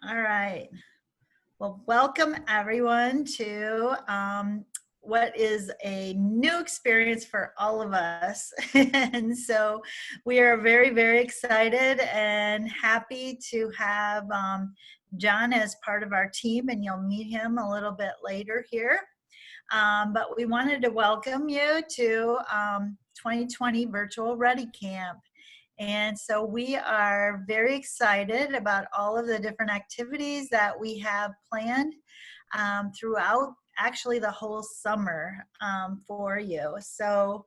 All right. Well, welcome everyone to what is a new experience for all of us. And so we are very, very excited and happy to have John as part of our team, and you'll meet him a little bit later here. But we wanted to welcome you to 2020 Virtual Ready Camp. And so we are very excited about all of the different activities that we have planned throughout actually the whole summer for you. So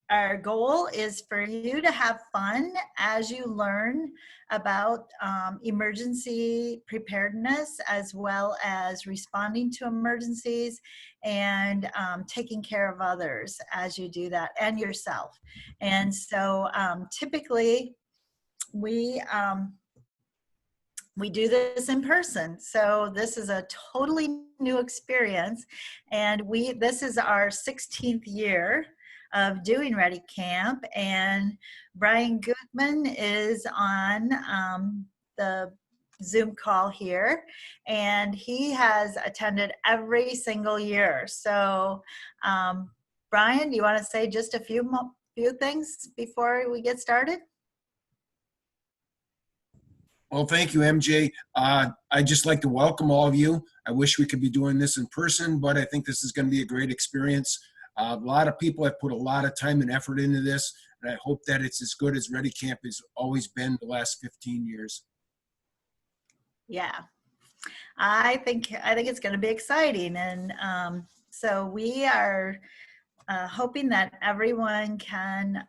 our goal is for you to have fun as you learn about emergency preparedness, as well as responding to emergencies and taking care of others as you do that, and yourself. And so typically we do this in person. So this is a totally new experience. And this is our 16th year of doing Ready Camp. And Brian Goodman is on the Zoom call here, and he has attended every single year. So Brian, do you want to say just a few things before we get started? Well, thank you, MJ. I'd just like to welcome all of you. I wish we could be doing this in person, but I think this is going to be a great experience. A lot of people have put a lot of time and effort into this, and I hope that it's as good as Ready Camp has always been the last 15 years. Yeah, I think it's going to be exciting, and so we are hoping that everyone can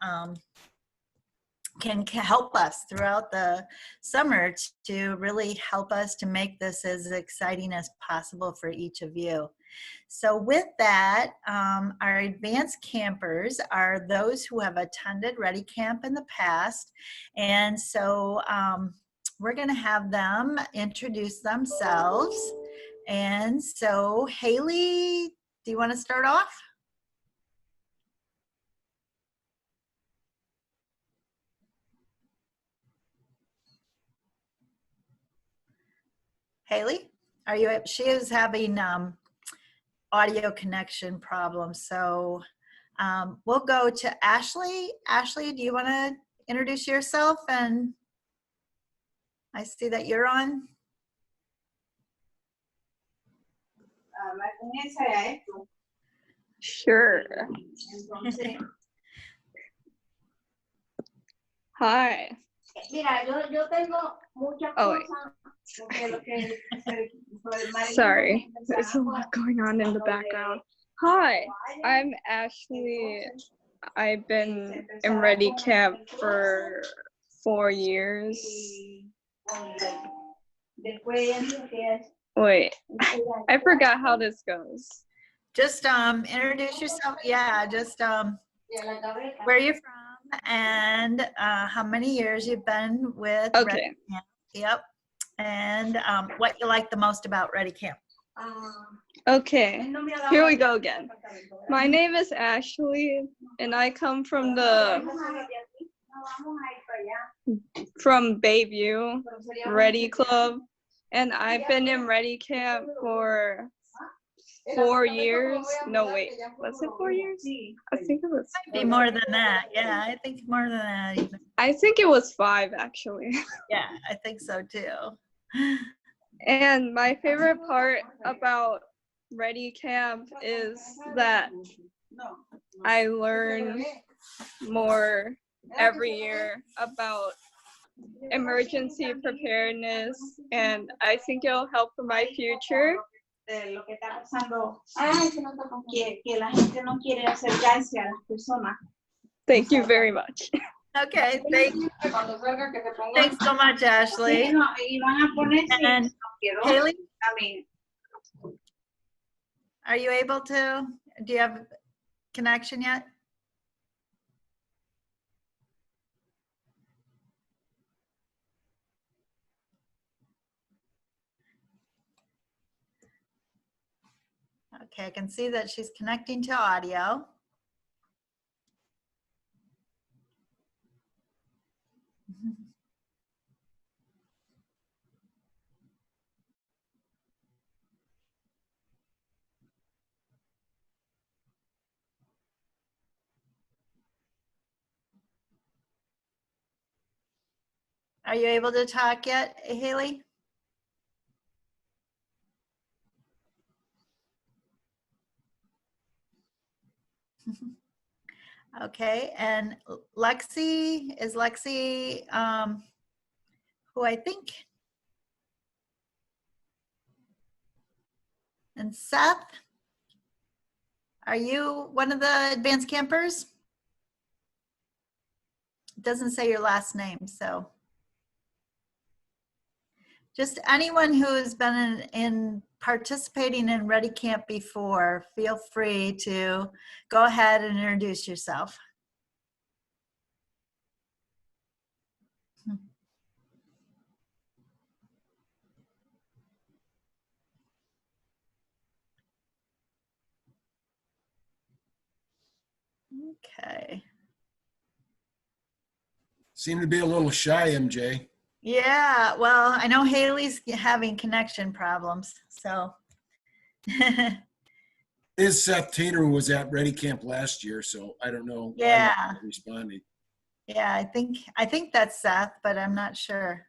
help us throughout the summer to really help us to make this as exciting as possible for each of you. So with that, our advanced campers are those who have attended Ready Camp in the past. And so we're going to have them introduce themselves. And so Haley, do you want to start off? Haley, are you? She is having audio connection problems, so we'll go to Ashley. Ashley, do you want to introduce yourself? And I see that you're on. Sure. Hi. Oh, wait. Sorry, there's a lot going on in the background. Hi, I'm Ashley. I've been in Ready Camp for 4 years. Wait, I forgot how this goes. Just introduce yourself. Yeah, just where you're from and how many years you've been with Ready Camp. Yep. And what you like the most about Ready Camp. Okay, here we go again. My name is Ashley, and I come from Bayview Ready Club, and I've been in Ready Camp for 4 years. No, wait, was it 4 years? I think it was. Might be more than that. Yeah, I think more than that even. I think it was 5 actually. Yeah, I think so too. And my favorite part about Ready Camp is that I learn more every year about emergency preparedness, and I think it'll help for my future. Thank you very much. Okay, thanks so much, Ashley. And Haley, are you able to? Do you have connection yet? Okay, I can see that she's connecting to audio. Are you able to talk yet, Haley? Okay, and Lexi, is Lexi, who I think, and Seth, are you one of the advanced campers? It doesn't say your last name, so. Just anyone who's been in participating in Ready Camp before, feel free to go ahead and introduce yourself. Okay. Seem to be a little shy, MJ. Yeah, well, I know Haley's having connection problems, so. Is Seth Tainer, who was at Ready Camp last year, so I don't know why Yeah. he's not responding. Yeah, I think that's Seth, but I'm not sure.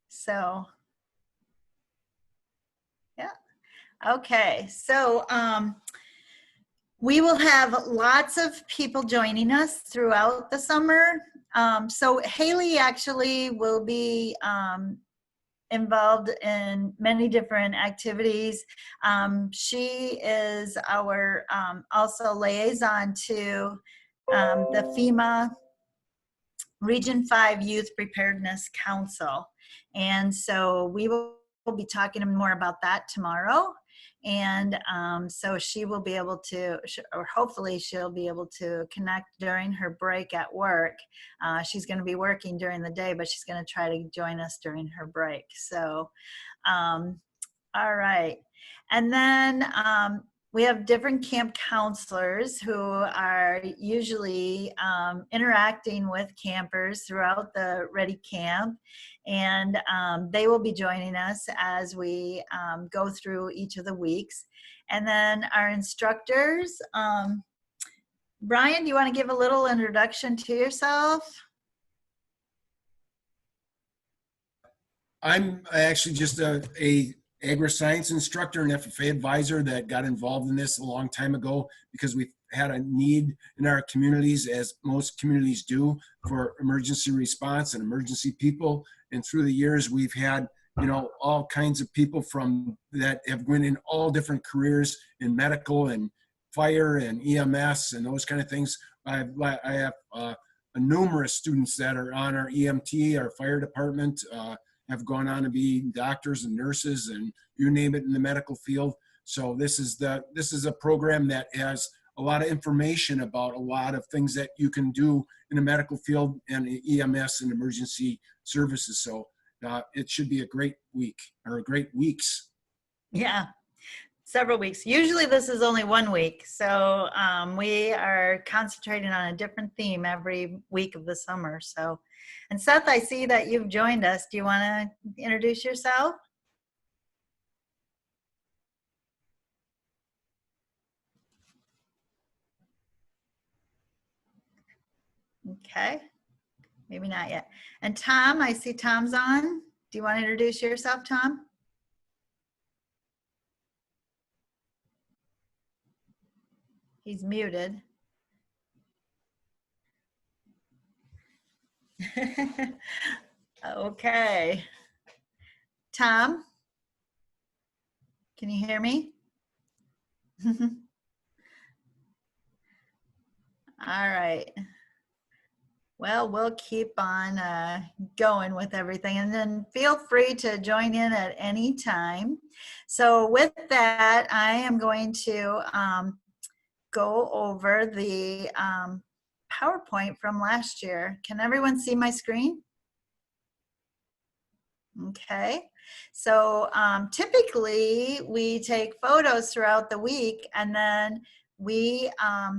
So, yeah. Okay, so we will have lots of people joining us throughout the summer. So Haley actually will be involved in many different activities. She is our also liaison to the FEMA Region 5 Youth Preparedness Council. And so we will be talking more about that tomorrow. And so she will be able to, or hopefully she'll be able to connect during her break at work. She's going to be working during the day, but she's going to try to join us during her break. So, all right. And then we have different camp counselors who are usually interacting with campers throughout the Ready Camp. And they will be joining us as we go through each of the weeks. And then our instructors, Brian, do you want to give a little introduction to yourself? I'm actually just a agri-science instructor and FFA advisor that got involved in this a long time ago because we had a need in our communities, as most communities do, for emergency response and emergency people. And through the years, we've had, you know, all kinds of people from that have went in all different careers in medical and fire and EMS and those kind of things. I have numerous students that are on our EMT, our fire department, have gone on to be doctors and nurses and you name it in the medical field. So this is a program that has a lot of information about a lot of things that you can do in the medical field and EMS and emergency services. So it should be a great week or great weeks. Yeah. Several weeks. Usually this is only 1 week. So we are concentrating on a different theme every week of the summer. So, and Seth, I see that you've joined us. Do you want to introduce yourself? Okay, maybe not yet. And Tom, I see Tom's on. Do you want to introduce yourself, Tom? He's muted. Okay. Tom, can you hear me? All right. Well, we'll keep on going with everything, and then feel free to join in at any time. So with that, I am going to go over the PowerPoint from last year. Can everyone see my screen? Okay. So typically we take photos throughout the week, and then we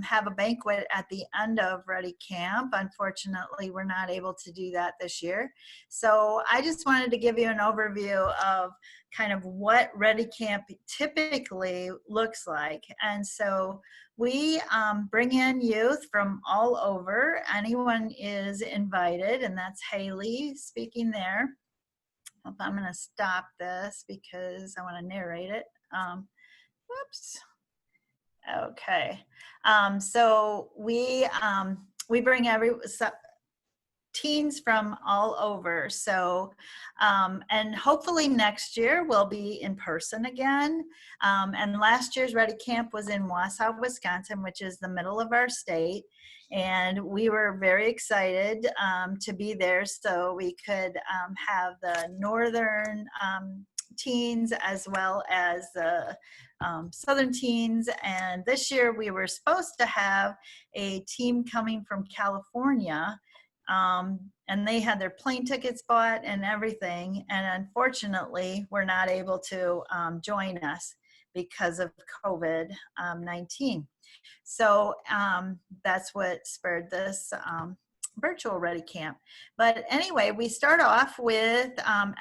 have a banquet at the end of Ready Camp. Unfortunately, we're not able to do that this year. So I just wanted to give you an overview of kind of what Ready Camp typically looks like. And so we bring in youth from all over. Anyone is invited, and that's Haley speaking there. I'm going to stop this because I want to narrate it. Whoops. Okay. So we bring teens from all over. So, and hopefully next year we'll be in person again. And last year's Ready Camp was in Wausau, Wisconsin, which is the middle of our state. And we were very excited to be there so we could have the northern teens as well as the southern teens. And this year we were supposed to have a team coming from California, and they had their plane tickets bought and everything. And unfortunately, we're not able to join us because of COVID-19. So that's what spurred this virtual Ready Camp. But anyway, we start off with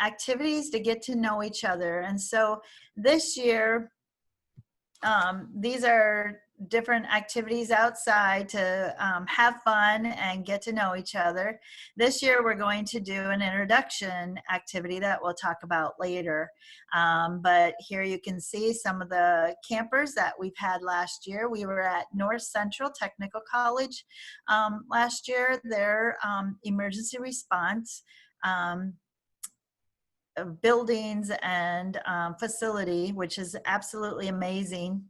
activities to get to know each other. And so this year, these are different activities outside to have fun and get to know each other. This year we're going to do an introduction activity that we'll talk about later. But here you can see some of the campers that we've had last year. We were at North Central Technical College last year. Their emergency response buildings and facility, which is absolutely amazing.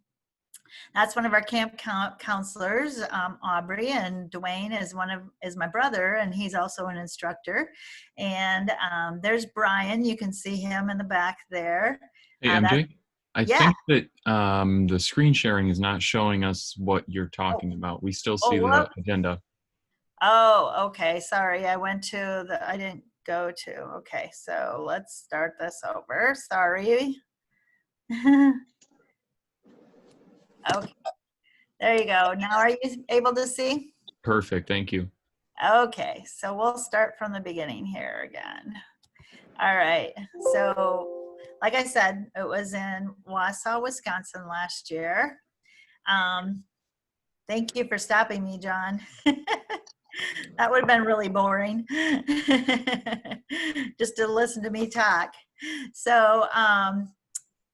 That's one of our camp counselors, Aubrey, and Dwayne is my brother, and he's also an instructor. And there's Brian. You can see him in the back there. Hey, MJ, I think that the screen sharing is not showing us what you're talking about. We still see the agenda. Oh, okay. Sorry, I didn't go to. Okay, so let's start this over. Sorry. Okay, there you go. Now are you able to see? Perfect, thank you. Okay, so we'll start from the beginning here again. All right, so like I said, it was in Wausau, Wisconsin last year. Thank you for stopping me, John. That would have been really boring just to listen to me talk. So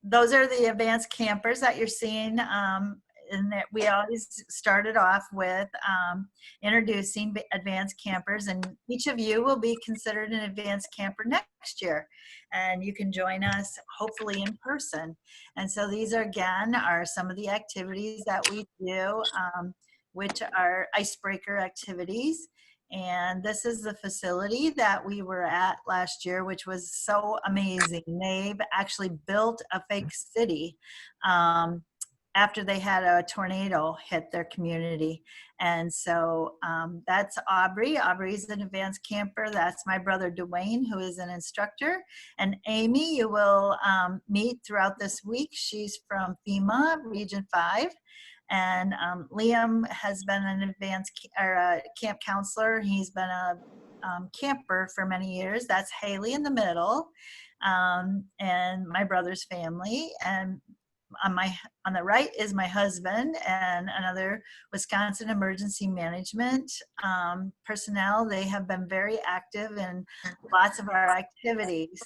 those are the advanced campers that you're seeing. And that we always started off with introducing advanced campers, and each of you will be considered an advanced camper next year, and you can join us hopefully in person. And so these are some of the activities that we do, which are icebreaker activities. And this is the facility that we were at last year, which was so amazing. They've actually built a fake city after they had a tornado hit their community. And so that's Aubrey. Aubrey's an advanced camper. That's my brother Dwayne, who is an instructor. And Amy, you will meet throughout this week. She's from FEMA Region 5. And Liam has been an advanced camp counselor. He's been a camper for many years. That's Haley in the middle, and my brother's family. And on the right is my husband and another Wisconsin emergency management personnel. They have been very active in lots of our activities.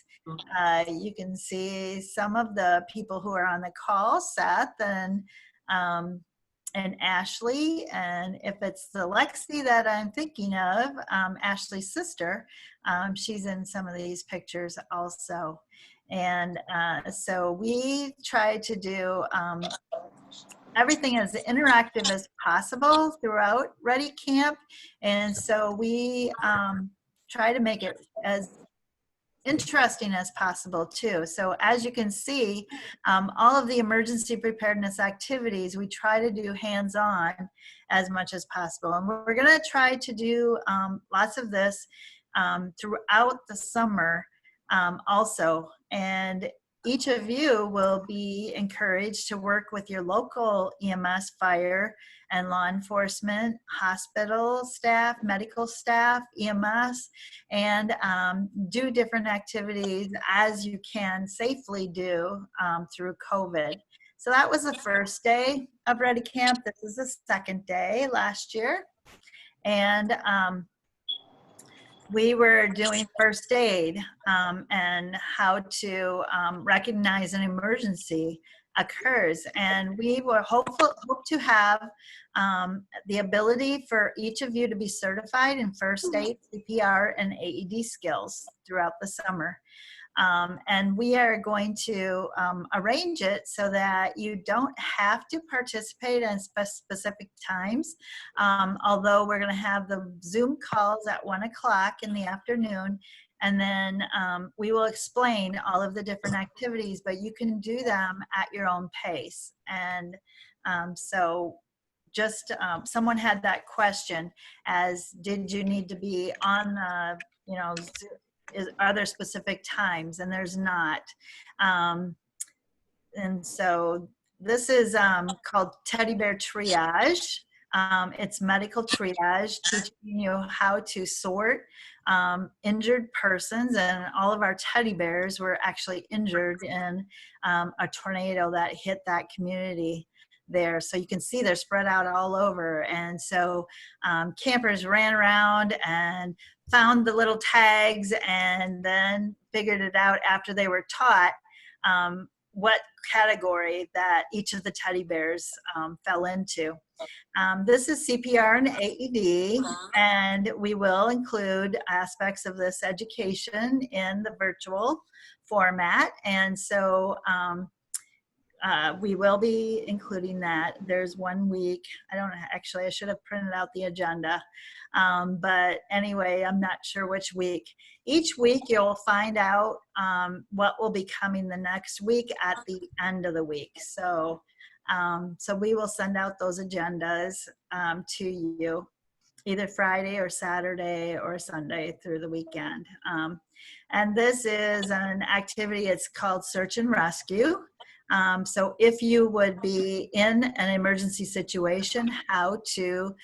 You can see some of the people who are on the call, Seth and Ashley, and if it's the Lexi that I'm thinking of, Ashley's sister, she's in some of these pictures also. And so we try to do everything as interactive as possible throughout Ready Camp, and so we try to make it as interesting as possible too. So as you can see, all of the emergency preparedness activities, we try to do hands-on as much as possible. And we're gonna try to do lots of this throughout the summer also. And each of you will be encouraged to work with your local EMS, fire, and law enforcement, hospital staff, medical staff, EMS, and do different activities as you can safely do through COVID. So that was the first day of Ready Camp. This is the second day last year. And we were doing first aid and how to recognize an emergency occurs. And we were hope to have the ability for each of you to be certified in first aid, CPR, and AED skills throughout the summer. And we are going to arrange it so that you don't have to participate in specific times. Although we're going to have the Zoom calls at 1 o'clock in the afternoon, and then we will explain all of the different activities, but you can do them at your own pace. And so just someone had that question as, did you need to be on are there specific times? And there's not. And so this is called Teddy Bear Triage. It's medical triage, teaching you how to sort injured persons. And all of our teddy bears were actually injured in a tornado that hit that community there. So you can see they're spread out all over. And so campers ran around and found the little tags and then figured it out after they were taught what category that each of the teddy bears fell into. This is CPR and AED, and we will include aspects of this education in the virtual format. And so we will be including that. There's 1 week. I should have printed out the agenda. But anyway, I'm not sure which week. Each week you'll find out what will be coming the next week at the end of the week. So, so we will send out those agendas to you either Friday or Saturday or Sunday through the weekend. And this is an activity, it's called Search and Rescue. So if you would be in an emergency situation, how to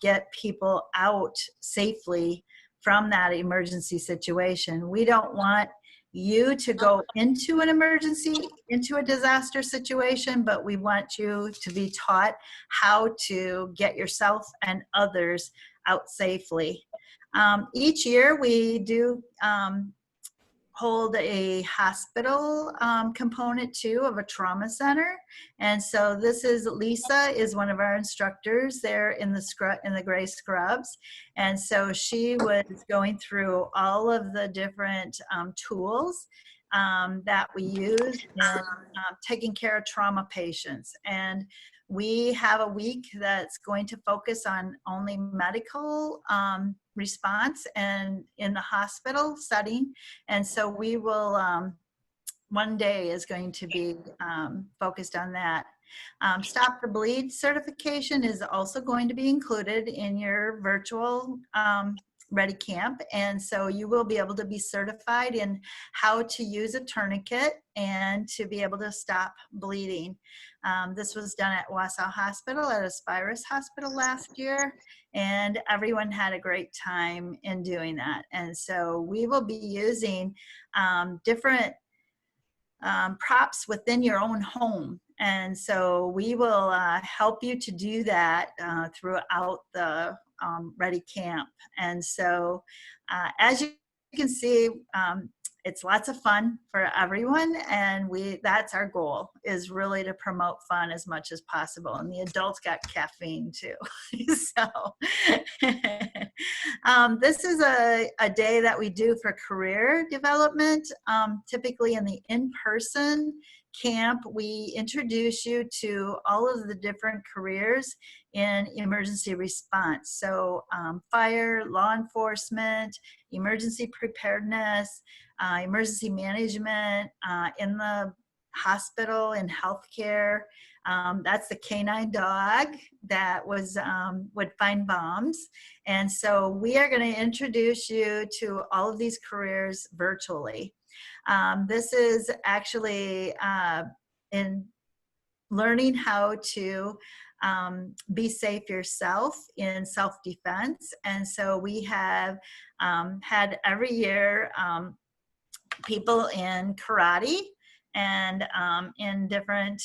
get people out safely from that emergency situation. We don't want you to go into an emergency, into a disaster situation, but we want you to be taught how to get yourself and others out safely. Each year we do hold a hospital component too of a trauma center. And so this is Lisa is one of our instructors there in the gray scrubs. And so she was going through all of the different tools that we use in taking care of trauma patients. And we have a week that's going to focus on only medical response and in the hospital setting. And so we will, one day is going to be focused on that. Stop the Bleed certification is also going to be included in your virtual Ready Camp. And so you will be able to be certified in how to use a tourniquet and to be able to stop bleeding. This was done at Wausau Hospital, at Aspirus Hospital last year, and everyone had a great time in doing that. And so we will be using different props within your own home. And so we will help you to do that throughout the Ready Camp. And so as you can see, it's lots of fun for everyone, and that's our goal, is really to promote fun as much as possible. And the adults got caffeine too. So this is a day that we do for career development. Typically in the in-person camp, we introduce you to all of the different careers in emergency response. So fire, law enforcement, emergency preparedness, emergency management, in the hospital, in healthcare. That's the canine dog that was would find bombs. And so we are going to introduce you to all of these careers virtually. This is actually in learning how to be safe yourself in self-defense. And so we have had every year people in karate and in different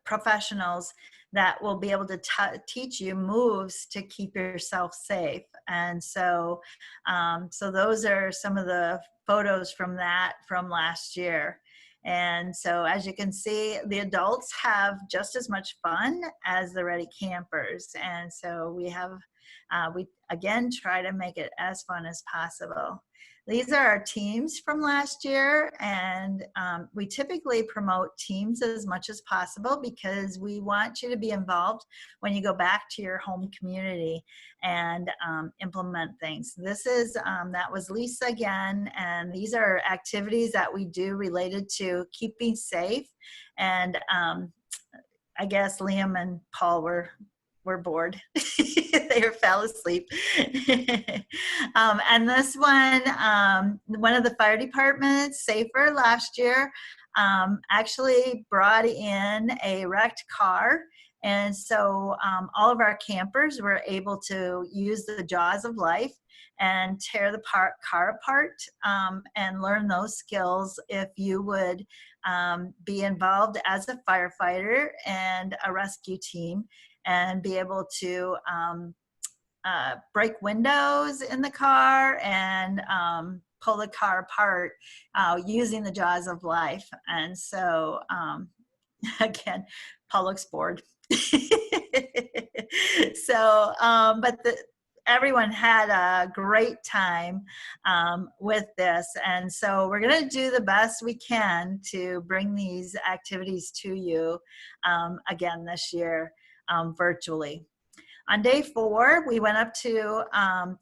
professionals that will be able to teach you moves to keep yourself safe. And so, so those are some of the photos from that from last year. And so as you can see, the adults have just as much fun as the Ready Campers. And so we have, we again try to make it as fun as possible. These are our teams from last year, and we typically promote teams as much as possible because we want you to be involved when you go back to your home community and implement things. This is, that was Lisa again, and these are activities that we do related to keeping safe. And I guess Liam and Paul were bored. They fell asleep. And this one of the fire departments, Safer, last year, actually brought in a wrecked car. And so all of our campers were able to use the jaws of life and tear the car apart and learn those skills if you would be involved as a firefighter and a rescue team, and be able to break windows in the car and pull the car apart using the jaws of life. And so, again, Paul looks bored. So, but everyone had a great time with this. And so we're going to do the best we can to bring these activities to you again this year. Virtually. On day 4, we went up to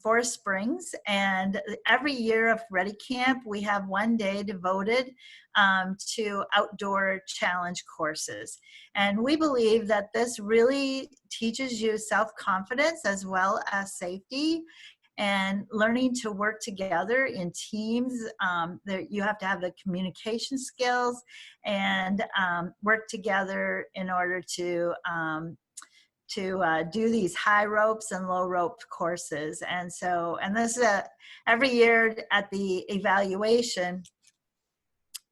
Forest Springs, and every year of Ready Camp, we have one day devoted to outdoor challenge courses. And we believe that this really teaches you self-confidence as well as safety, and learning to work together in teams. You have to have the communication skills and work together in order to do these high ropes and low rope courses. And so, and this every year at the evaluation,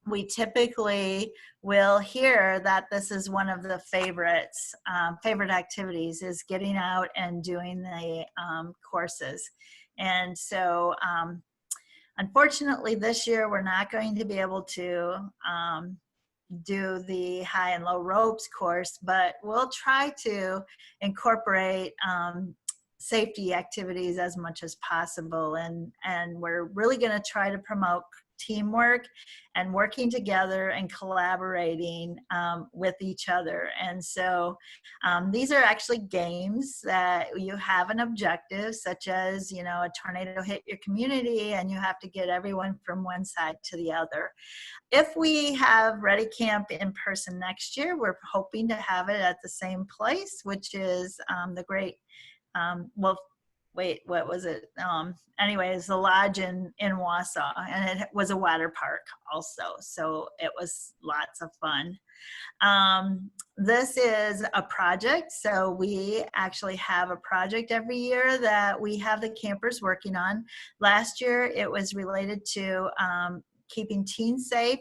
we typically will hear that this is one of the favorites, favorite activities, is getting out and doing the courses. And so, unfortunately, this year we're not going to be able to do the high and low ropes course, but we'll try to incorporate safety activities as much as possible. And we're really going to try to promote teamwork and working together and collaborating with each other. And so these are actually games that you have an objective, such as, you know, a tornado hit your community and you have to get everyone from one side to the other. If we have Ready Camp in person next year, we're hoping to have it at the same place, which is the great, well, wait, what was it? Anyways, the lodge in Wausau, and it was a water park also. So it was lots of fun. This is a project. So we actually have a project every year that we have the campers working on. Last year, it was related to keeping teens safe.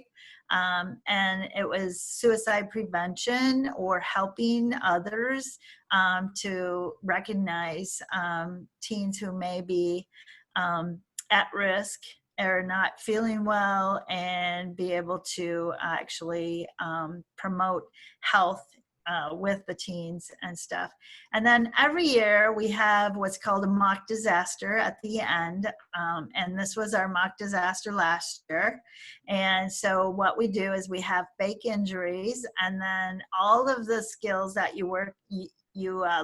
And it was suicide prevention or helping others to recognize teens who may be at risk or not feeling well, and be able to actually promote health with the teens and stuff. And then every year we have what's called a mock disaster at the end. And this was our mock disaster last year. And so what we do is we have fake injuries, and then all of the skills that you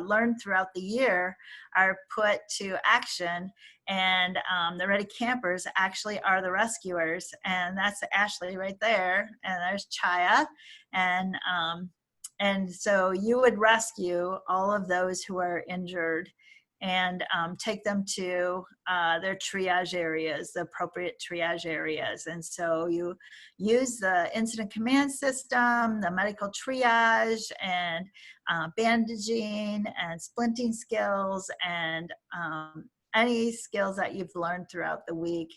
learn throughout the year are put to action. And the Ready Campers actually are the rescuers. And that's Ashley right there. And there's Chaya. And so you would rescue all of those who are injured. and take them to their triage areas, the appropriate triage areas. And so you use the incident command system, the medical triage, and bandaging and splinting skills, and any skills that you've learned throughout the week,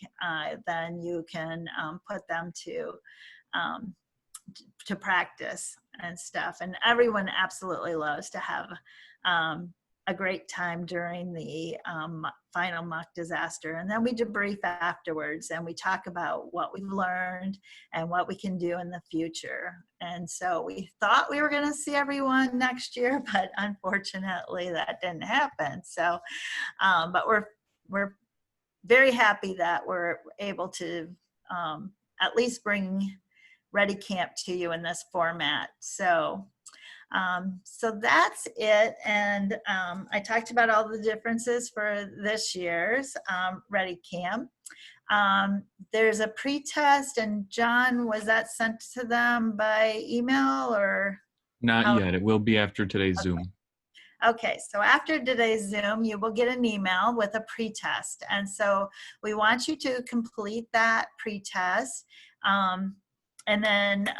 then you can put them to practice and stuff. And everyone absolutely loves to have a great time during the final mock disaster. And then we debrief afterwards, and we talk about what we've learned and what we can do in the future. And so we thought we were going to see everyone next year, but unfortunately that didn't happen. So, but we're very happy that we're able to at least bring Ready Camp to you in this format. So that's it. And I talked about all the differences for this year's Ready Camp. There's a pre-test, and John, was that sent to them by email or? Not yet. It will be after today's Zoom. Okay, so after today's Zoom, you will get an email with a pre-test. And so we want you to complete that pre-test. And then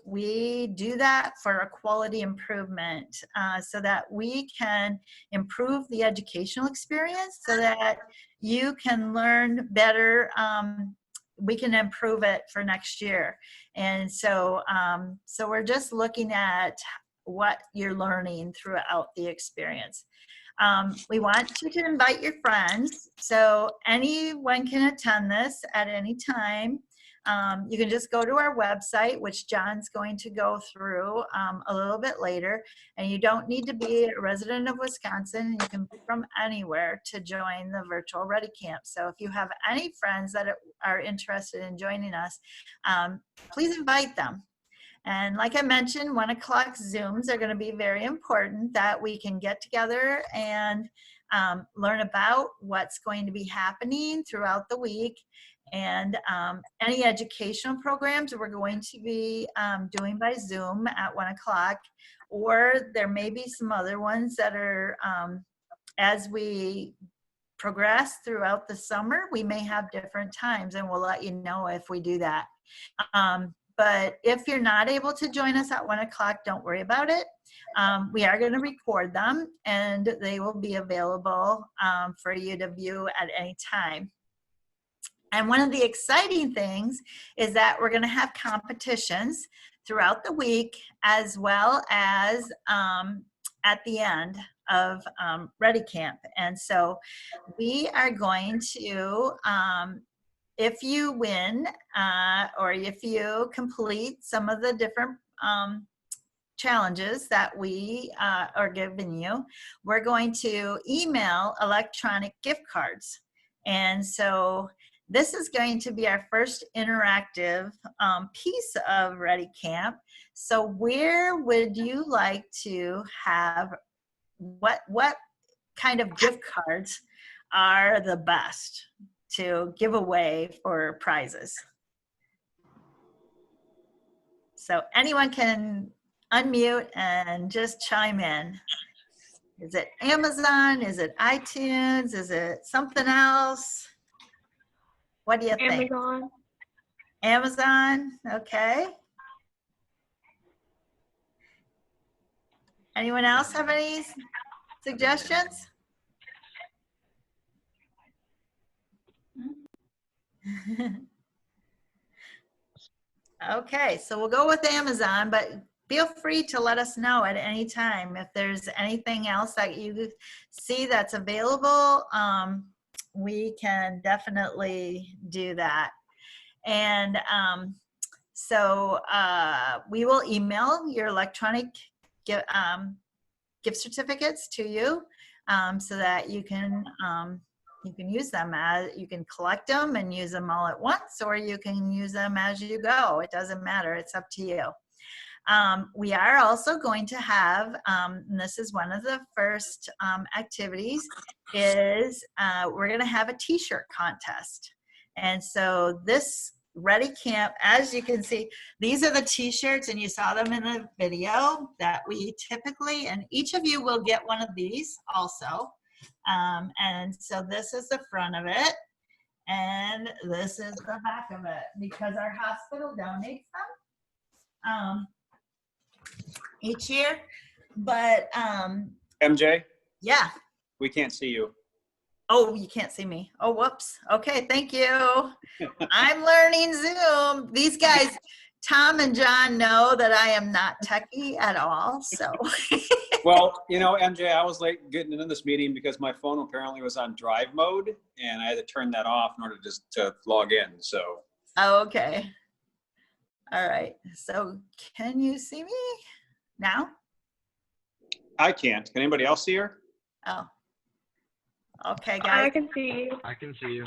we do that for a quality improvement so that we can improve the educational experience so that you can learn better. We can improve it for next year. And so, so we're just looking at what you're learning throughout the experience. We want you to invite your friends. So anyone can attend this at any time. You can just go to our website, which John's going to go through a little bit later. And you don't need to be a resident of Wisconsin. You can be from anywhere to join the virtual Ready Camp. So if you have any friends that are interested in joining us, please invite them. And like I mentioned, 1 o'clock Zooms are going to be very important, that we can get together and learn about what's going to be happening throughout the week. And any educational programs we're going to be doing by Zoom at 1 o'clock, or there may be some other ones that are, as we progress throughout the summer, we may have different times, and we'll let you know if we do that. But if you're not able to join us at 1 o'clock, don't worry about it. We are going to record them, and they will be available for you to view at any time. And one of the exciting things is that we're going to have competitions throughout the week, as well as at the end of Ready Camp. And so we are going to, if you win or if you complete some of the different challenges that we are giving you, we're going to email electronic gift cards. And so this is going to be our first interactive piece of Ready Camp. So where would you like to have, what kind of gift cards are the best to give away for prizes? So anyone can unmute and just chime in. Is it Amazon? Is it iTunes? Is it something else? What do you think? Amazon. Amazon, okay. Anyone else have any suggestions? Okay, so we'll go with Amazon, but feel free to let us know at any time if there's anything else that you see that's available. We can definitely do that. And so we will email your electronic gift certificates to you so that you can use them as, you can collect them and use them all at once, or you can use them as you go. It doesn't matter, it's up to you. We are also going to have, and this is one of the first activities, is we're going to have a t-shirt contest. And so this Ready Camp, as you can see, these are the t-shirts, and you saw them in the video that we typically, and each of you will get one of these also. And so this is the front of it, and this is the back of it, because our hospital donates them each year. But MJ, yeah. we can't see you. Oh, you can't see me. Oh, whoops. Okay, thank you. I'm learning Zoom. These guys, Tom and John, know that I am not techie at all. So, Well, you know, MJ, I was late getting into this meeting because my phone apparently was on drive mode, and I had to turn that off in order to log in. So, okay. All right. So, can you see me now? I can't. Can anybody else see her? Oh. Okay, I guys. can see you. I can see you.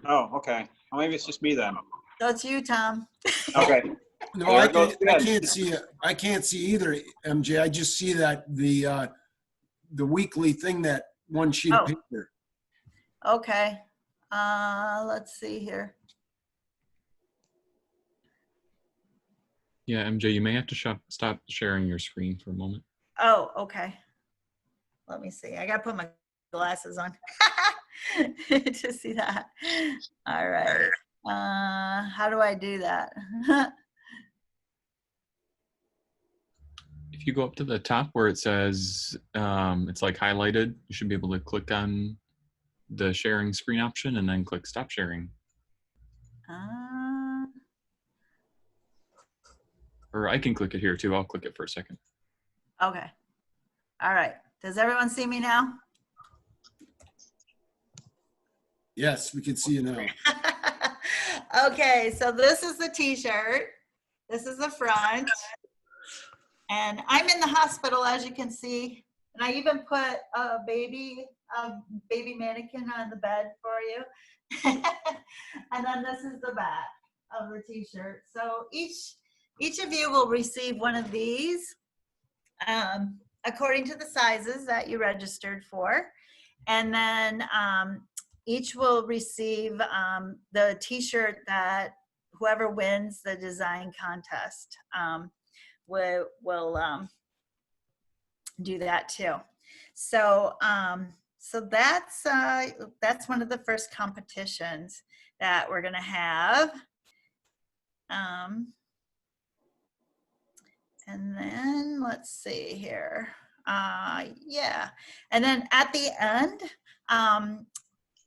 Oh, okay. Well, maybe it's just me then. So it's you, Tom. Okay. No, There I it goes can't, I again. can't see it. I can't see either, MJ. I just see that the weekly thing, that one sheet Oh. of paper. Okay. Let's see here. Yeah, MJ, you may have to stop sharing your screen for a moment. Oh, okay. Let me see. I gotta put my glasses on to see that. All right. How do I do that? If you go up to the top where it says, it's like highlighted, you should be able to click on the sharing screen option and then click stop sharing. Or I can click it here too. I'll click it for a second. Okay. All right. Does everyone see me now? Yes, we can see you now. Okay, so this is the t-shirt. This is the front. And I'm in the hospital, as you can see. And I even put a baby mannequin on the bed for you. And then this is the back of the t-shirt. So each of you will receive one of these according to the sizes that you registered for. And then each will receive the t-shirt that whoever wins the design contest will do that too. So so that's one of the first competitions that we're gonna have. And then let's see here. Yeah, and then at the end,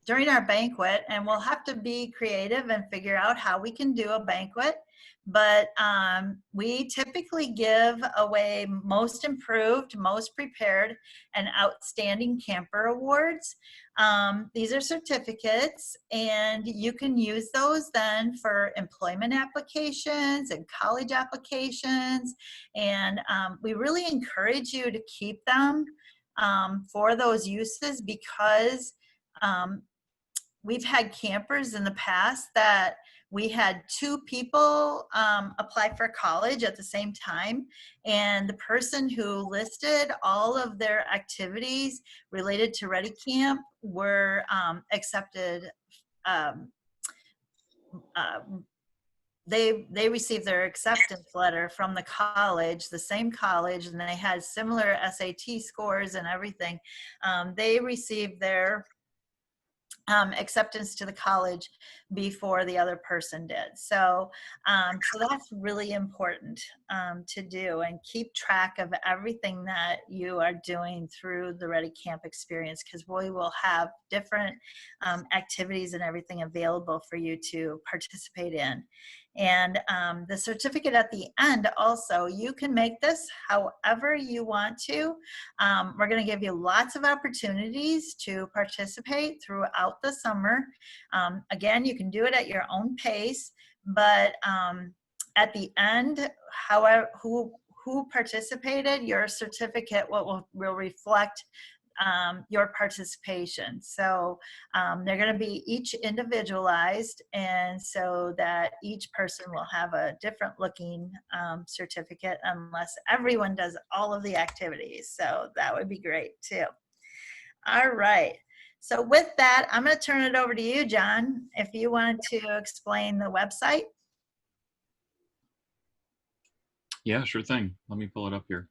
during our banquet, and we'll have to be creative and figure out how we can do a banquet, but we typically give away most improved, most prepared, and outstanding camper awards. These are certificates, and you can use those then for employment applications and college applications, and we really encourage you to keep them for those uses, because we've had campers in the past that we had 2 people apply for college at the same time, and the person who listed all of their activities related to Ready Camp were accepted. They received their acceptance letter from the college, the same college, and they had similar SAT scores and everything. They received their acceptance to the college before the other person did. So, so that's really important to do, and keep track of everything that you are doing through the Ready Camp experience, because we will have different activities and everything available for you to participate in. And the certificate at the end also, you can make this however you want to. We're going to give you lots of opportunities to participate throughout the summer. Again, you can do it at your own pace, but at the end, however, who participated, your certificate will reflect your participation. So they're going to be each individualized, and so that each person will have a different looking certificate, unless everyone does all of the activities. So that would be great too. All right. So with that, I'm going to turn it over to you, John, if you wanted to explain the website. Yeah, sure thing. Let me pull it up here.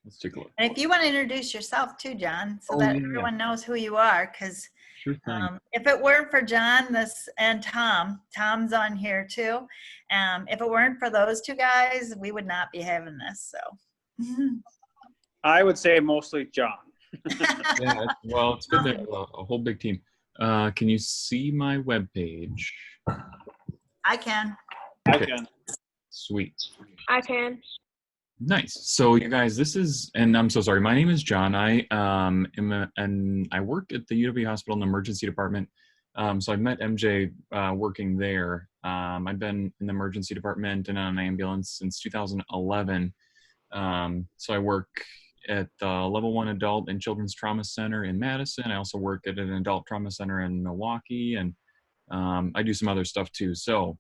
Let's take a look. And if you want to introduce yourself too, John, so Oh, that yeah. everyone knows who you are, because Sure thing. if it weren't for John and Tom's on here too. If it weren't for those two guys, we would not be having this. So, I would say mostly John. Yeah, well, it's good to have a whole big team. Can you see my webpage? I can. I Okay. can. Sweet. I can. Nice. So you guys, this is, and I'm so sorry. My name is John. I and I work at the UW Hospital in the emergency department. So I met MJ working there. I've been in the emergency department and on an ambulance since 2011. So I work at the Level 1 Adult and Children's Trauma Center in Madison. I also work at an adult trauma center in Milwaukee, and I do some other stuff too. So.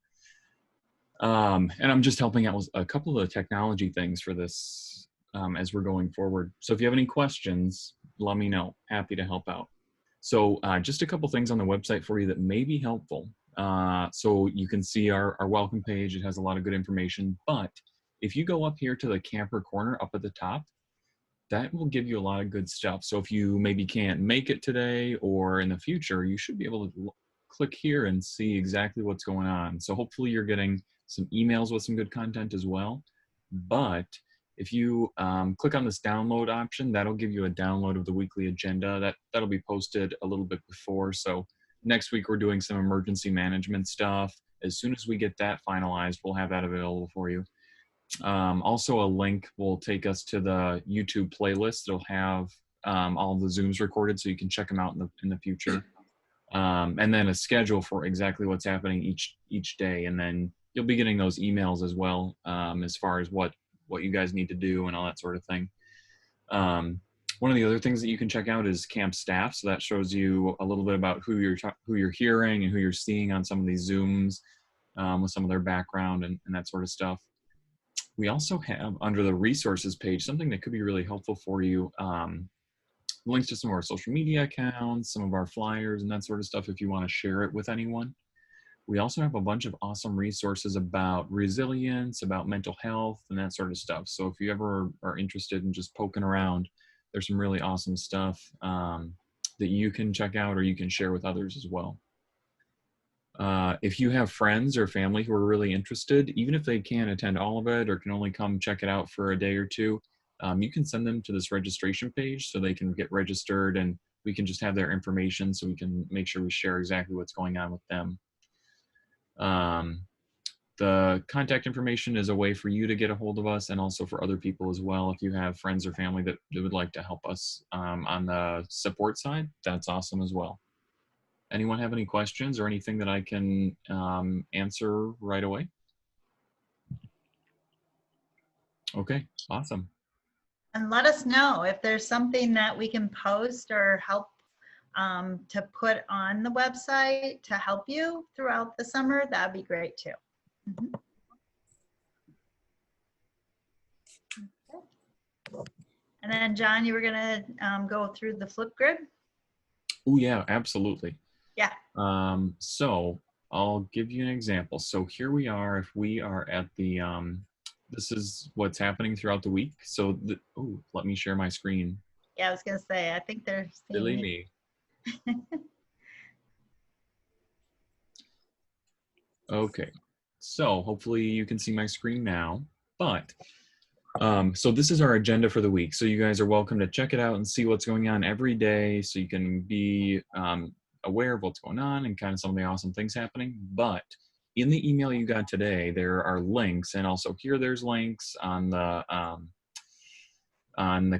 And I'm just helping out with a couple of the technology things for this as we're going forward. So if you have any questions, let me know. Happy to help out. So just a couple things on the website for you that may be helpful. So you can see our welcome page. It has a lot of good information. But if you go up here to the camper corner up at the top, that will give you a lot of good stuff. So if you maybe can't make it today or in the future, you should be able to click here and see exactly what's going on. So hopefully you're getting some emails with some good content as well. But if you click on this download option, that'll give you a download of the weekly agenda. That'll be posted a little bit before. So next week we're doing some emergency management stuff. As soon as we get that finalized, we'll have that available for you. Also, a link will take us to the YouTube playlist. It'll have all of the Zooms recorded, so you can check them out in the future. And then a schedule for exactly what's happening each day, and then you'll be getting those emails as well, as far as what you guys need to do and all that sort of thing. One of the other things that you can check out is camp staff. So that shows you a little bit about who you're hearing and who you're seeing on some of these Zooms, with some of their background and that sort of stuff. We also have under the resources page something that could be really helpful for you. Links to some of our social media accounts, some of our flyers and that sort of stuff if you want to share it with anyone. We also have a bunch of awesome resources about resilience, about mental health, and that sort of stuff. So if you ever are interested in just poking around, there's some really awesome stuff that you can check out or you can share with others as well. If you have friends or family who are really interested, even if they can't attend all of it or can only come check it out for a day or two, you can send them to this registration page so they can get registered, and we can just have their information so we can make sure we share exactly what's going on with them. The contact information is a way for you to get a hold of us and also for other people as well. If you have friends or family that would like to help us on the support side, that's awesome as well. Anyone have any questions or anything that I can answer right away? Okay, awesome. And let us know if there's something that we can post or help to put on the website to help you throughout the summer. That'd be great too. Mhm. Okay. And then John, you were gonna go through the Flipgrid? Oh yeah, absolutely. Yeah. So I'll give you an example. So here we are, if we are at the, this is what's happening throughout the week. So, let me share my screen. Yeah, I was gonna say, I think they're seeing Silly it. me. Okay, so hopefully you can see my screen now, but so this is our agenda for the week. So you guys are welcome to check it out and see what's going on every day so you can be aware of what's going on and kind of some of the awesome things happening. But in the email you got today, there are links, and also here there's links on the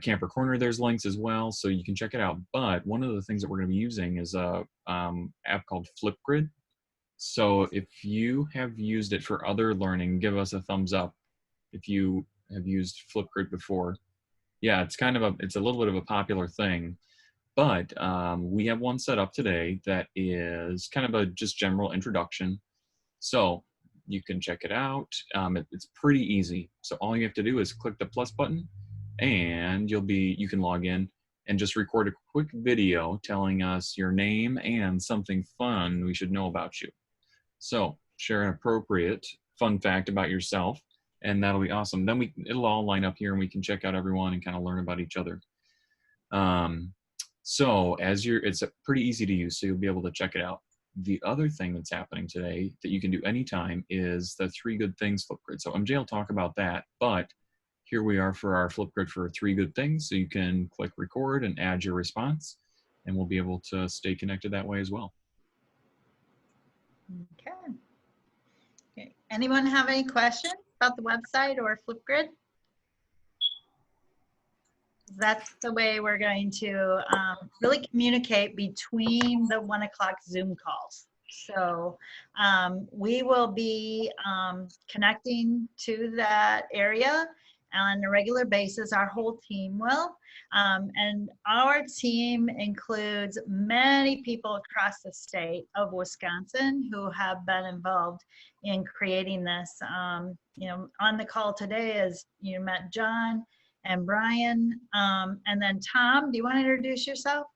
camper corner, there's links as well, so you can check it out. But one of the things that we're going to be using is a app called Flipgrid. So if you have used it for other learning, give us a thumbs up if you have used Flipgrid before. Yeah, it's a little bit of a popular thing, but we have one set up today that is kind of a just general introduction. So you can check it out. It's pretty easy. So all you have to do is click the plus button, and you can log in and just record a quick video telling us your name and something fun we should know about you. So share an appropriate fun fact about yourself, and that'll be awesome. Then it'll all line up here and we can check out everyone and kind of learn about each other. So it's pretty easy to use, so you'll be able to check it out. The other thing that's happening today that you can do anytime is the 3 Good Things Flipgrid. So MJ will talk about that, but here we are for our Flipgrid for 3 good things. So you can click record and add your response, and we'll be able to stay connected that way as well. Okay. Anyone have any questions about the website or Flipgrid? That's the way we're going to really communicate between the 1 o'clock Zoom calls. So we will be connecting to that area on a regular basis. Our whole team will. And our team includes many people across the state of Wisconsin who have been involved in creating this. You know, on the call today, as you met John and Brian, and then Tom, do you want to introduce yourself?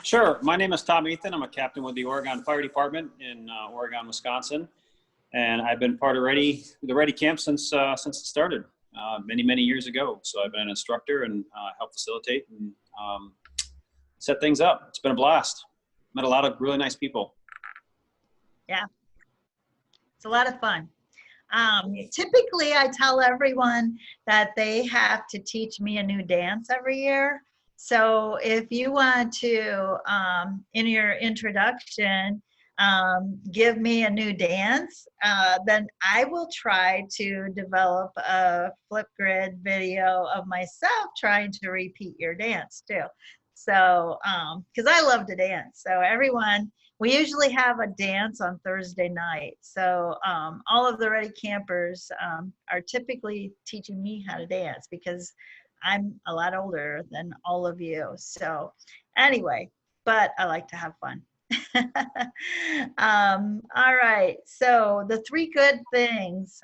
Sure. My name is Tom Ethan. I'm a captain with the Oregon Fire Department in Oregon, Wisconsin, and I've been part of the Ready Camp since it started many years ago. So I've been an instructor and helped facilitate and set things up. It's been a blast. Met a lot of really nice people. Yeah, it's a lot of fun. Typically, I tell everyone that they have to teach me a new dance every year. So if you want to, in your introduction, give me a new dance, then I will try to develop a Flipgrid video of myself trying to repeat your dance too. So, because I love to dance. So everyone, we usually have a dance on Thursday night. So all of the Ready Campers are typically teaching me how to dance because I'm a lot older than all of you. So anyway, but I like to have fun. All right, so the 3 good things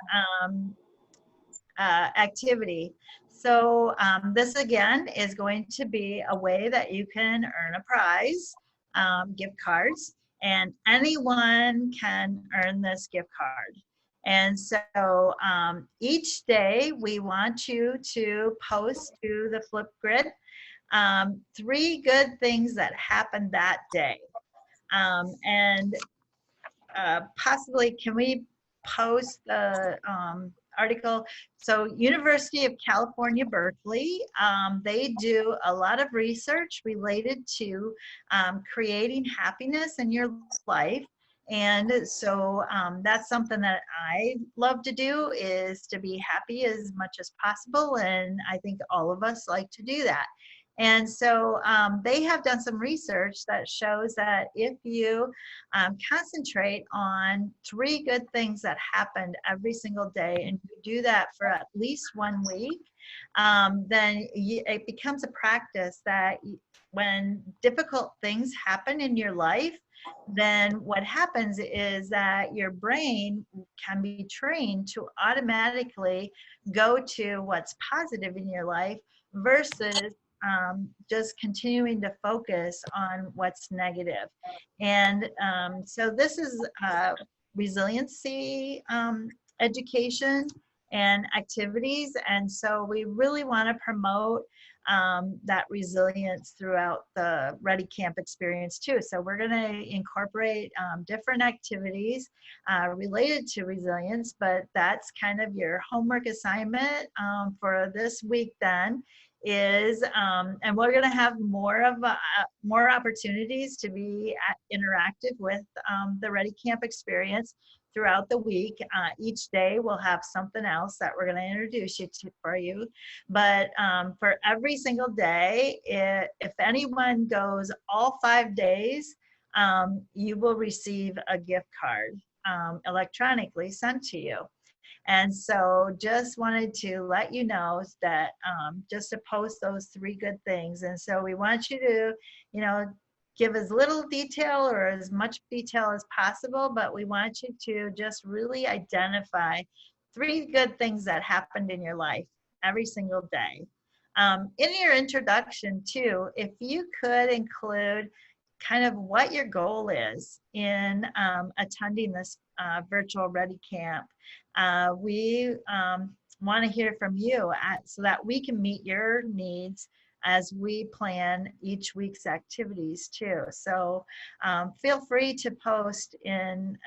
activity. So this again is going to be a way that you can earn a prize, gift cards, and anyone can earn this gift card. And so each day we want you to post to the Flipgrid 3 good things that happened that day. And possibly, can we post the article? So University of California, Berkeley, they do a lot of research related to creating happiness in your life. And so that's something that I love to do, is to be happy as much as possible. And I think all of us like to do that. And so they have done some research that shows that if you concentrate on 3 good things that happened every single day, and you do that for at least 1 week, then it becomes a practice that when difficult things happen in your life, then what happens is that your brain can be trained to automatically go to what's positive in your life versus just continuing to focus on what's negative. And so this is resiliency education and activities. And so we really want to promote that resilience throughout the Ready Camp experience too. So we're going to incorporate different activities related to resilience, but that's kind of your homework assignment for this week then. Is and we're going to have more opportunities to be interactive with the Ready Camp experience throughout the week. Each day we'll have something else that we're going to introduce you to for you. But for every single day, if anyone goes all 5 days, you will receive a gift card electronically sent to you. And so just wanted to let you know that just to post those 3 good things. And so we want you to, you know, give as little detail or as much detail as possible, but we want you to just really identify 3 good things that happened in your life every single day. In your introduction too, if you could include kind of what your goal is in attending this virtual Ready Camp. We want to hear from you so that we can meet your needs as we plan each week's activities too. So feel free to post in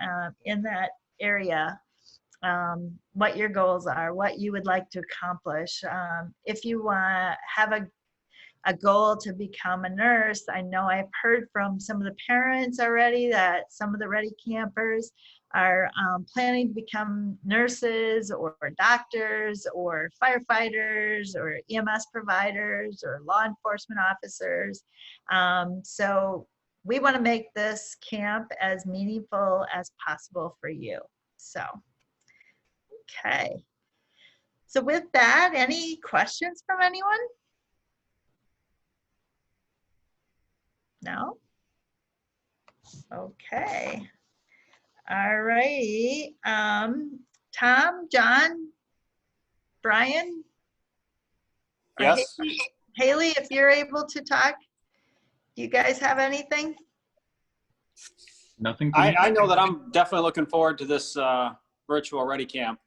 that area what your goals are, what you would like to accomplish. If you have a goal to become a nurse, I know I've heard from some of the parents already that some of the Ready Campers are planning to become nurses or doctors or firefighters or EMS providers or law enforcement officers. So we want to make this camp as meaningful as possible for you. So. Okay. So with that, any questions from anyone? No? Okay. All righty. Tom, John, Brian? Or Yes. Haley, if you're able to talk, do you guys have anything? Nothing. For me. I know that I'm definitely looking forward to this virtual Ready Camp.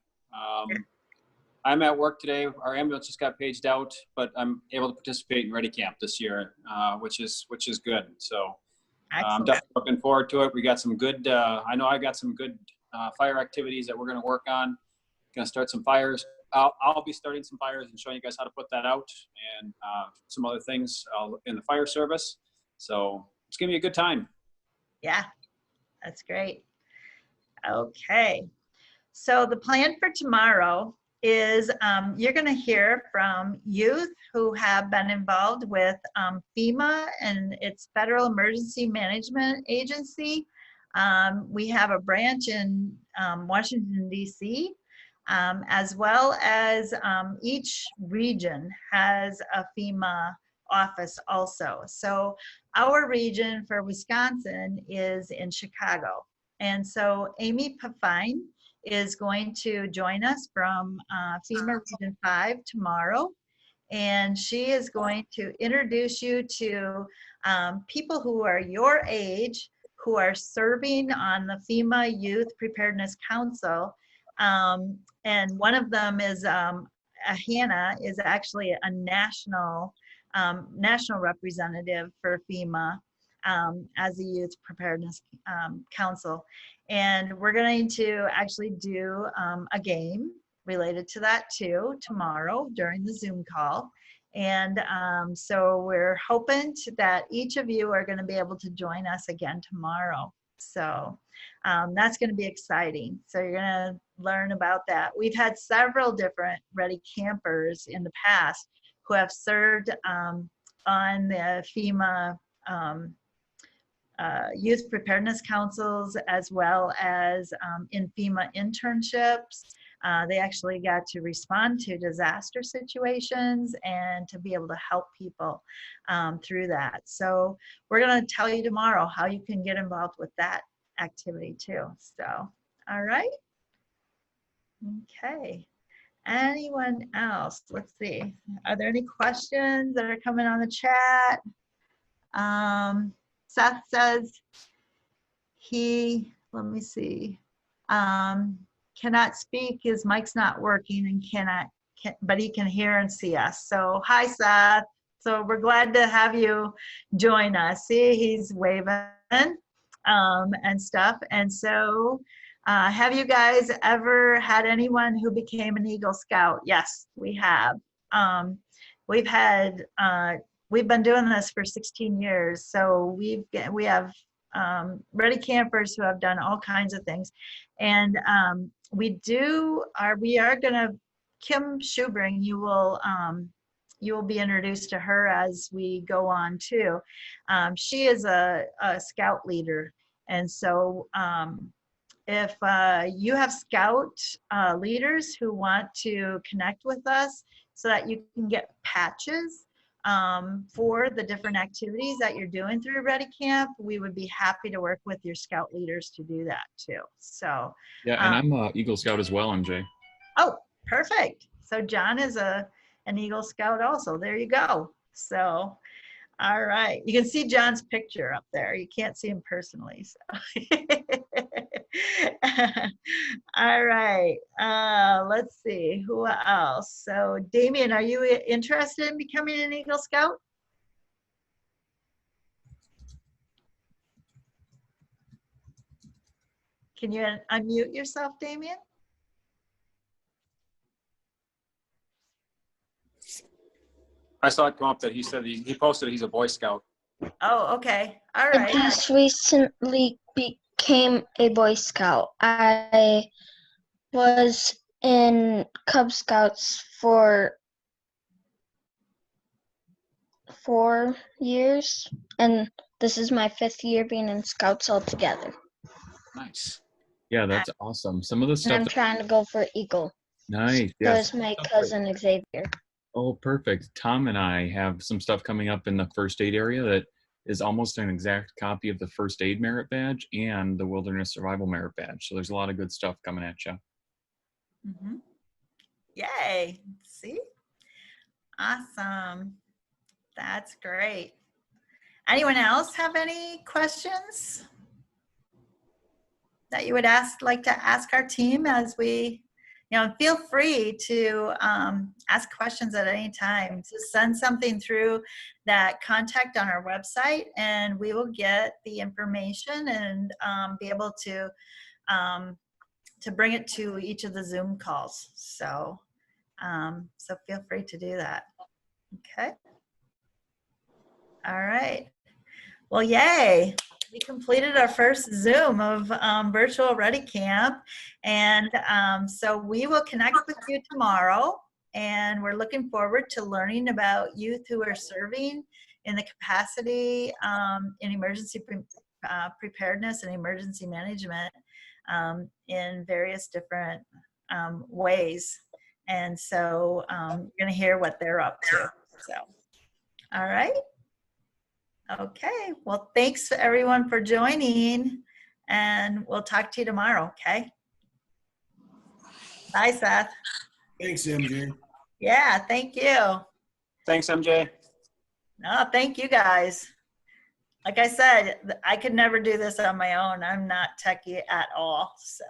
I'm at work today. Our ambulance just got paged out, but I'm able to participate in Ready Camp this year, which is good. So I'm definitely looking forward to it. We got some good. I know I got some good fire activities that we're going to work on. Going to start some fires. I'll be starting some fires and showing you guys how to put that out, and some other things in the fire service. So it's going to be a good time. Yeah, that's great. Okay. So the plan for tomorrow is you're going to hear from youth who have been involved with FEMA and its Federal Emergency Management Agency. We have a branch in Washington, D.C., as well as each region has a FEMA office also. So our region for Wisconsin is in Chicago. And so Amy Pafine is going to join us from FEMA Region 5 tomorrow. And she is going to introduce you to people who are your age, who are serving on the FEMA Youth Preparedness Council. And one of them is, Hannah is actually a national representative for FEMA as a Youth Preparedness Council. And we're going to actually do a game related to that too tomorrow during the Zoom call. And so we're hoping that each of you are going to be able to join us again tomorrow. So that's going to be exciting. So you're going to learn about that. We've had several different Ready Campers in the past who have served on the FEMA Youth Preparedness Councils, as well as in FEMA internships. They actually got to respond to disaster situations and to be able to help people through that. So we're going to tell you tomorrow how you can get involved with that activity too. So, all right. Okay. Anyone else? Let's see. Are there any questions that are coming on the chat? Seth says let me see, cannot speak, his mic's not working and but he can hear and see us. So hi, Seth. So we're glad to have you join us. See, he's waving and stuff. And so have you guys ever had anyone who became an Eagle Scout? Yes, we have. We've been doing this for 16 years. So we have Ready Campers who have done all kinds of things. And we are gonna, Kim Schubring, you will be introduced to her as we go on too. She is a Scout leader. And so if you have Scout leaders who want to connect with us so that you can get patches for the different activities that you're doing through Ready Camp, we would be happy to work with your Scout leaders to do that too. So yeah, and I'm a Eagle Scout as well, MJ. Oh, perfect. So John is an Eagle Scout also. There you go. So All right. You can see John's picture up there. You can't see him personally. So. All right. Let's see. Who else? So, Damien, are you interested in becoming an Eagle Scout? Can you unmute yourself, Damien? I saw it come up that he said he posted he's a Boy Scout. Oh, okay. All I right. just recently became a Boy Scout. I was in Cub Scouts for 4 years, and this is my 5th year being in Scouts altogether. Nice. Yeah, that's awesome. Some of the And stuff. I'm trying to go for Eagle. Nice. So Yes. is my cousin Xavier. Oh, perfect. Tom and I have some stuff coming up in the first aid area that is almost an exact copy of the first aid merit badge and the wilderness survival merit badge. So there's a lot of good stuff coming at you. Mm-hmm. Yay. See? Awesome. That's great. Anyone else have any questions that you would like to ask our team as we, feel free to ask questions at any time. Just send something through that contact on our website and we will get the information and be able to bring it to each of the Zoom calls. So, so feel free to do that. Okay. All right. Well, yay. We completed our first Zoom of Virtual Ready Camp. And so we will connect with you tomorrow. And we're looking forward to learning about youth who are serving in the capacity in emergency preparedness and emergency management in various different ways. And so you're going to hear what they're up to. So, all right. Okay, well, thanks everyone for joining, and we'll talk to you tomorrow, okay? Bye, Seth. Thanks, MJ. Yeah, thank you. Thanks, MJ. No, thank you guys. Like I said, I could never do this on my own. I'm not techie at all, so.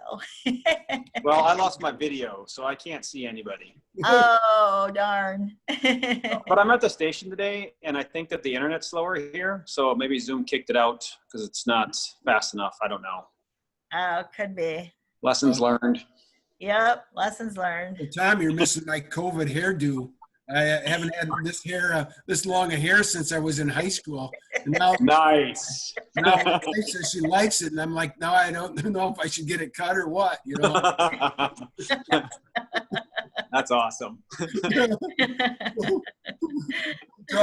Well, I lost my video, so I can't see anybody. Oh, darn. But I'm at the station today, and I think that the internet's slower here, so maybe Zoom kicked it out because it's not fast enough. I don't know. Oh, could be. Lessons learned. Yep, lessons learned. Well, Tom, you're missing my COVID hairdo. I haven't had this long a hair since I was in high school. And now, Nice. now my wife says she likes it, and I'm like, now I don't know if I should get it cut or what, That's awesome. Talk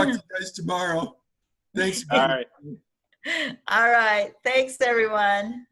to you guys tomorrow. Thanks. All right. All right. Thanks, everyone.